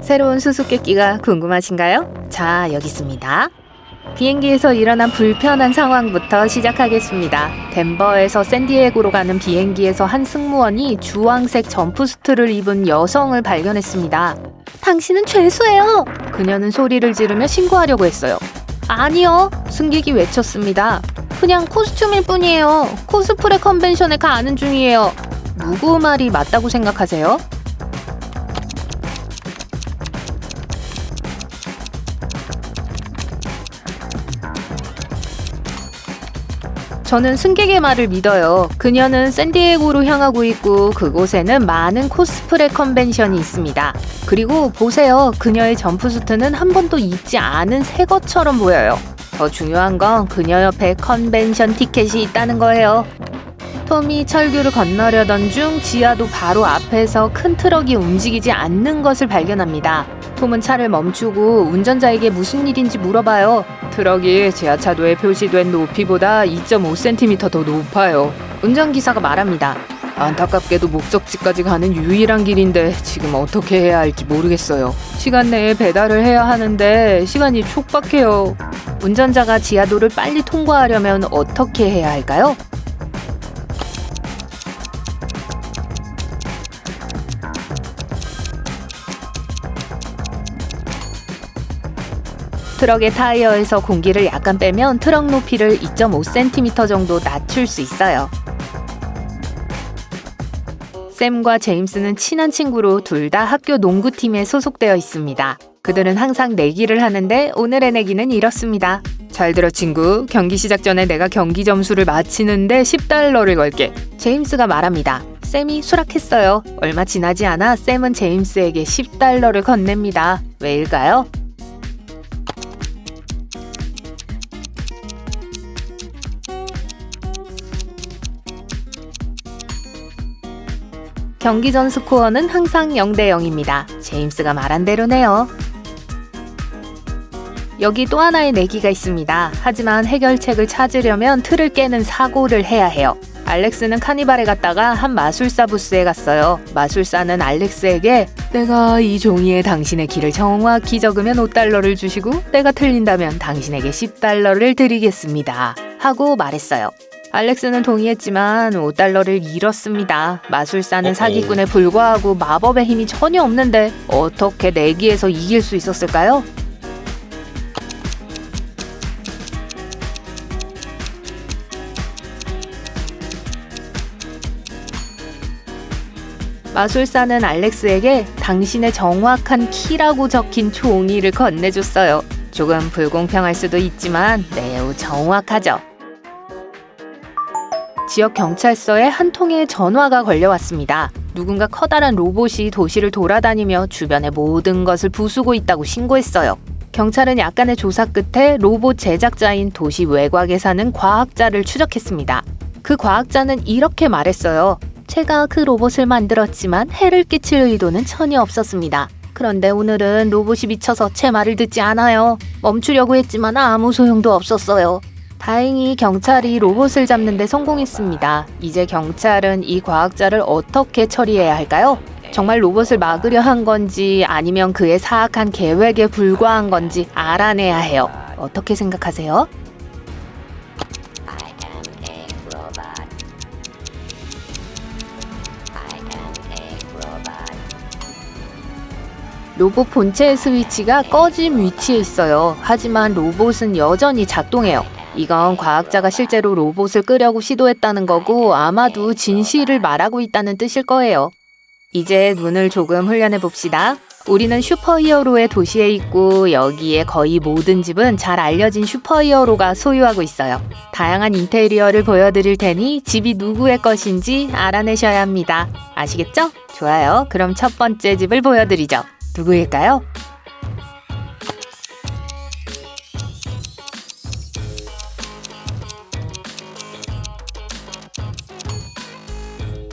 새로운 수수께끼가 궁금하신가요? 자, 여기 있습니다. 비행기에서 일어난 불편한 상황부터 시작하겠습니다. 덴버에서 샌디에고로 가는 비행기에서 한 승무원이 주황색 점프수트를 입은 여성을 발견했습니다. 당신은 죄수예요! 그녀는 소리를 지르며 신고하려고 했어요. 아니요! 승객이 외쳤습니다. 그냥 코스튬일 뿐이에요. 코스프레 컨벤션에 가는 중이에요. 누구 말이 맞다고 생각하세요? 저는 승객의 말을 믿어요. 그녀는 샌디에고로 향하고 있고 그곳에는 많은 코스프레 컨벤션이 있습니다. 그리고 보세요. 그녀의 점프수트는 한 번도 입지 않은 새 것처럼 보여요. 더 중요한 건 그녀 옆에 컨벤션 티켓이 있다는 거예요. 톰이 철교를 건너려던 중 지하도 바로 앞에서 큰 트럭이 움직이지 않는 것을 발견합니다. 톰은 차를 멈추고 운전자에게 무슨 일인지 물어봐요. 트럭이 지하차도에 표시된 높이보다 2.5cm 더 높아요. 운전기사가 말합니다. 안타깝게도 목적지까지 가는 유일한 길인데 지금 어떻게 해야 할지 모르겠어요. 시간 내에 배달을 해야 하는데 시간이 촉박해요. 운전자가 지하도를 빨리 통과하려면 어떻게 해야 할까요? 트럭의 타이어에서 공기를 약간 빼면 트럭 높이를 2.5cm 정도 낮출 수 있어요. 샘과 제임스는 친한 친구로 둘 다 학교 농구팀에 소속되어 있습니다. 그들은 항상 내기를 하는데 오늘의 내기는 이렇습니다. 잘 들어 친구, 경기 시작 전에 내가 경기 점수를 맞히는데 $10를 걸게. 제임스가 말합니다. 샘이 수락했어요. 얼마 지나지 않아 샘은 제임스에게 $10를 건넵니다. 왜일까요? 경기 전 스코어는 항상 0대 0입니다. 제임스가 말한 대로네요. 여기 또 하나의 내기가 있습니다. 하지만 해결책을 찾으려면 틀을 깨는 사고를 해야 해요. 알렉스는 카니발에 갔다가 한 마술사 부스에 갔어요. 마술사는 알렉스에게 내가 이 종이에 당신의 길을 정확히 적으면 $5를 주시고 내가 틀린다면 당신에게 $10를 드리겠습니다. 하고 말했어요. 알렉스는 동의했지만 $5를 잃었습니다. 마술사는 사기꾼에 불과하고 마법의 힘이 전혀 없는데 어떻게 내기에서 이길 수 있었을까요? 마술사는 알렉스에게 당신의 정확한 키라고 적힌 종이를 건네줬어요. 조금 불공평할 수도 있지만 매우 정확하죠. 지역 경찰서에 한 통의 전화가 걸려왔습니다. 누군가 커다란 로봇이 도시를 돌아다니며 주변의 모든 것을 부수고 있다고 신고했어요. 경찰은 약간의 조사 끝에 로봇 제작자인 도시 외곽에 사는 과학자를 추적했습니다. 그 과학자는 이렇게 말했어요. 제가 그 로봇을 만들었지만 해를 끼칠 의도는 전혀 없었습니다. 그런데 오늘은 로봇이 미쳐서 제 말을 듣지 않아요. 멈추려고 했지만 아무 소용도 없었어요. 다행히 경찰이 로봇을 잡는 데 성공했습니다. 이제 경찰은 이 과학자를 어떻게 처리해야 할까요? 정말 로봇을 막으려 한 건지 아니면 그의 사악한 계획에 불과한 건지 알아내야 해요. 어떻게 생각하세요? 로봇 본체의 스위치가 꺼진 위치에 있어요. 하지만 로봇은 여전히 작동해요. 이건 과학자가 실제로 로봇을 끄려고 시도했다는 거고 아마도 진실을 말하고 있다는 뜻일 거예요. 이제 눈을 조금 훈련해 봅시다. 우리는 슈퍼히어로의 도시에 있고 여기에 거의 모든 집은 잘 알려진 슈퍼히어로가 소유하고 있어요. 다양한 인테리어를 보여드릴 테니 집이 누구의 것인지 알아내셔야 합니다. 아시겠죠? 좋아요. 그럼 첫 번째 집을 보여드리죠. 누구일까요?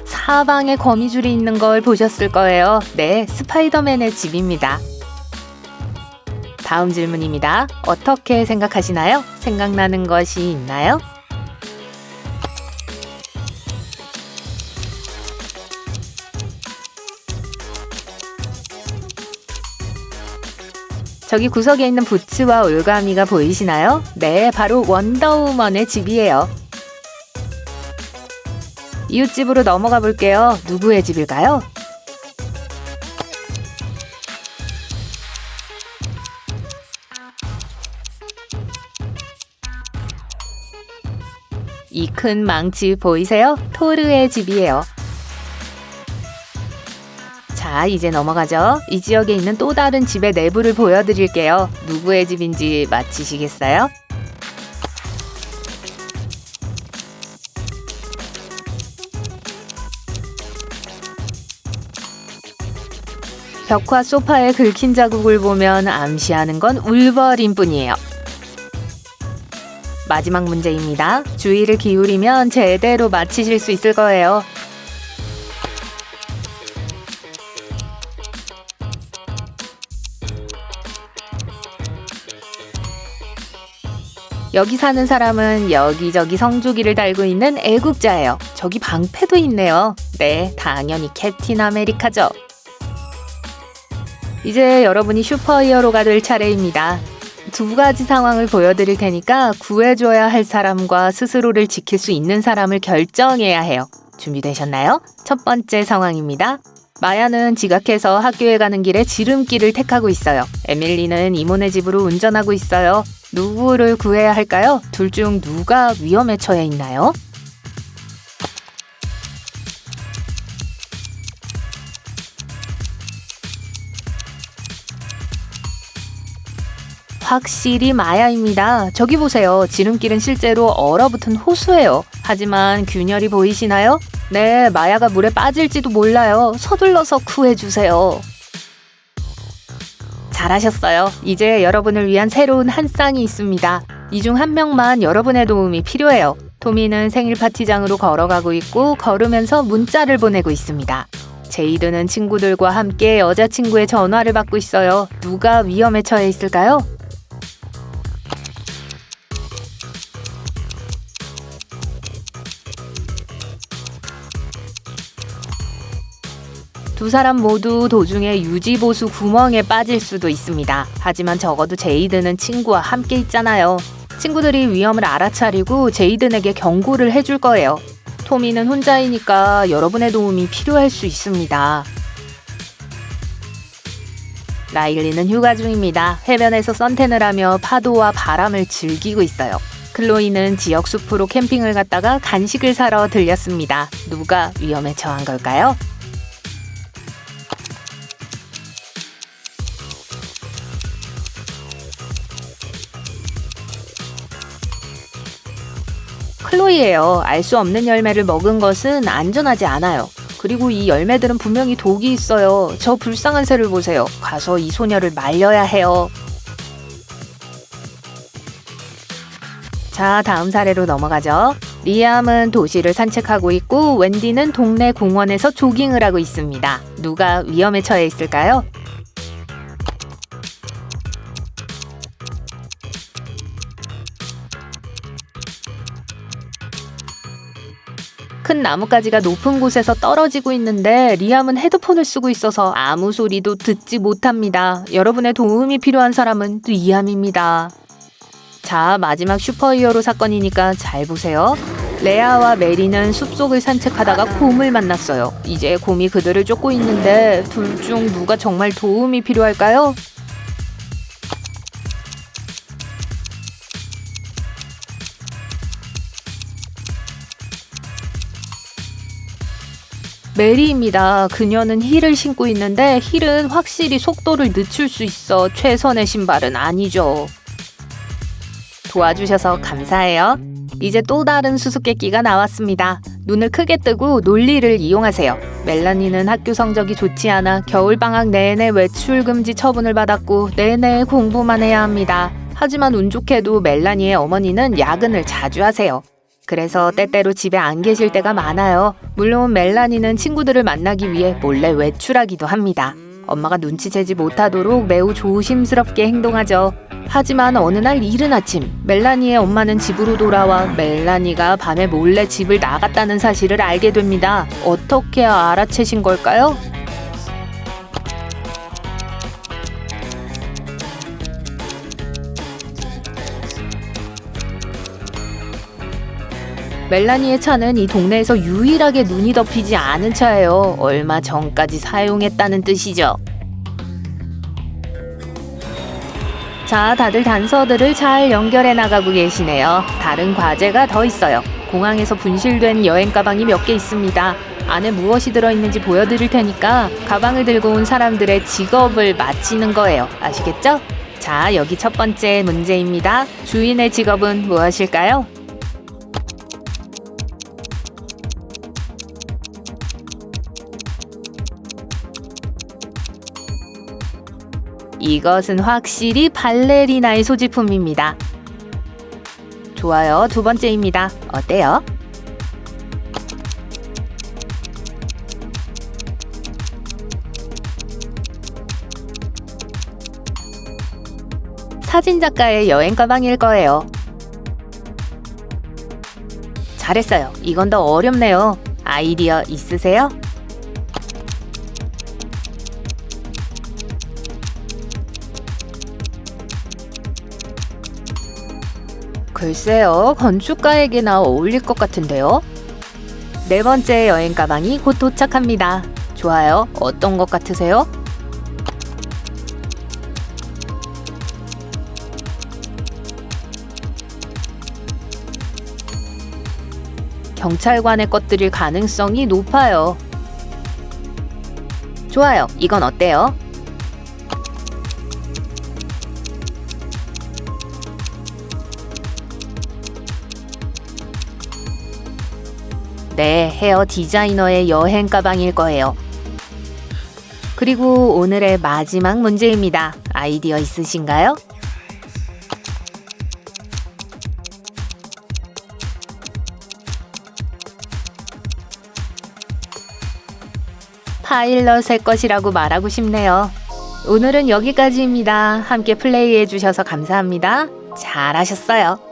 사방에 거미줄이 있는 걸 보셨을 거예요. 네, 스파이더맨의 집입니다. 다음 질문입니다. 어떻게 생각하시나요? 생각나는 것이 있나요? 저기 구석에 있는 부츠와 올가미가 보이시나요? 네, 바로 원더우먼의 집이에요. 이웃집으로 넘어가 볼게요. 누구의 집일까요? 이 큰 망치 보이세요? 토르의 집이에요. 자, 이제 넘어가죠. 이 지역에 있는 또 다른 집의 내부를 보여드릴게요. 누구의 집인지 맞히시겠어요? 벽화 소파에 긁힌 자국을 보면 암시하는 건 울버린 뿐이에요. 마지막 문제입니다. 주의를 기울이면 제대로 맞히실 수 있을 거예요. 여기 사는 사람은 여기저기 성조기를 달고 있는 애국자예요. 저기 방패도 있네요. 네, 당연히 캡틴 아메리카죠. 이제 여러분이 슈퍼히어로가 될 차례입니다. 두 가지 상황을 보여드릴 테니까 구해줘야 할 사람과 스스로를 지킬 수 있는 사람을 결정해야 해요. 준비되셨나요? 첫 번째 상황입니다. 마야는 지각해서 학교에 가는 길에 지름길을 택하고 있어요. 에밀리는 이모네 집으로 운전하고 있어요. 누구를 구해야 할까요? 둘 중 누가 위험에 처해 있나요? 확실히 마야입니다. 저기 보세요. 지름길은 실제로 얼어붙은 호수예요. 하지만 균열이 보이시나요? 네, 마야가 물에 빠질지도 몰라요. 서둘러서 구해주세요. 잘하셨어요. 이제 여러분을 위한 새로운 한 쌍이 있습니다. 이 중 한 명만 여러분의 도움이 필요해요. 토미는 생일 파티장으로 걸어가고 있고 걸으면서 문자를 보내고 있습니다. 제이드는 친구들과 함께 여자친구의 전화를 받고 있어요. 누가 위험에 처해 있을까요? 두 사람 모두 도중에 유지보수 구멍에 빠질 수도 있습니다. 하지만 적어도 제이드는 친구와 함께 있잖아요. 친구들이 위험을 알아차리고 제이든에게 경고를 해줄 거예요. 토미는 혼자이니까 여러분의 도움이 필요할 수 있습니다. 라일리는 휴가 중입니다. 해변에서 선탠을 하며 파도와 바람을 즐기고 있어요. 클로이는 지역 숲으로 캠핑을 갔다가 간식을 사러 들렸습니다. 누가 위험에 처한 걸까요? 클로이예요. 알 수 없는 열매를 먹은 것은 안전하지 않아요. 그리고 이 열매들은 분명히 독이 있어요. 저 불쌍한 새를 보세요. 가서 이 소녀를 말려야 해요. 자, 다음 사례로 넘어가죠. 리암은 도시를 산책하고 있고 웬디는 동네 공원에서 조깅을 하고 있습니다. 누가 위험에 처해 있을까요? 큰 나뭇가지가 높은 곳에서 떨어지고 있는데 리암은 헤드폰을 쓰고 있어서 아무 소리도 듣지 못합니다. 여러분의 도움이 필요한 사람은 리암입니다. 자, 마지막 슈퍼히어로 사건이니까 잘 보세요. 레아와 메리는 숲속을 산책하다가 곰을 만났어요. 이제 곰이 그들을 쫓고 있는데 둘 중 누가 정말 도움이 필요할까요? 메리입니다. 그녀는 힐을 신고 있는데 힐은 확실히 속도를 늦출 수 있어 최선의 신발은 아니죠. 도와주셔서 감사해요. 이제 또 다른 수수께끼가 나왔습니다. 눈을 크게 뜨고 논리를 이용하세요. 멜라니는 학교 성적이 좋지 않아 겨울방학 내내 외출 금지 처분을 받았고 내내 공부만 해야 합니다. 하지만 운 좋게도 멜라니의 어머니는 야근을 자주 하세요. 그래서 때때로 집에 안 계실 때가 많아요. 물론 멜라니는 친구들을 만나기 위해 몰래 외출하기도 합니다. 엄마가 눈치채지 못하도록 매우 조심스럽게 행동하죠. 하지만 어느 날 이른 아침 멜라니의 엄마는 집으로 돌아와 멜라니가 밤에 몰래 집을 나갔다는 사실을 알게 됩니다. 어떻게 알아채신 걸까요? 멜라니의 차는 이 동네에서 유일하게 눈이 덮이지 않은 차예요. 얼마 전까지 사용했다는 뜻이죠. 자, 다들 단서들을 잘 연결해 나가고 계시네요. 다른 과제가 더 있어요. 공항에서 분실된 여행 가방이 몇 개 있습니다. 안에 무엇이 들어있는지 보여드릴 테니까 가방을 들고 온 사람들의 직업을 맞히는 거예요. 아시겠죠? 자, 여기 첫 번째 문제입니다. 주인의 직업은 무엇일까요? 이것은 확실히 발레리나의 소지품입니다. 좋아요. 두 번째입니다. 어때요? 사진작가의 여행 가방일 거예요. 잘했어요. 이건 더 어렵네요. 아이디어 있으세요? 글쎄요, 건축가에게나 어울릴 것 같은데요? 네 번째 여행 가방이 곧 도착합니다. 좋아요. 어떤 것 같으세요? 경찰관의 것들일 가능성이 높아요. 좋아요. 이건 어때요? 네, 헤어 디자이너의 여행 가방일 거예요. 그리고 오늘의 마지막 문제입니다. 아이디어 있으신가요? 파일럿의 것이라고 말하고 싶네요. 오늘은 여기까지입니다. 함께 플레이해 주셔서 감사합니다. 잘하셨어요.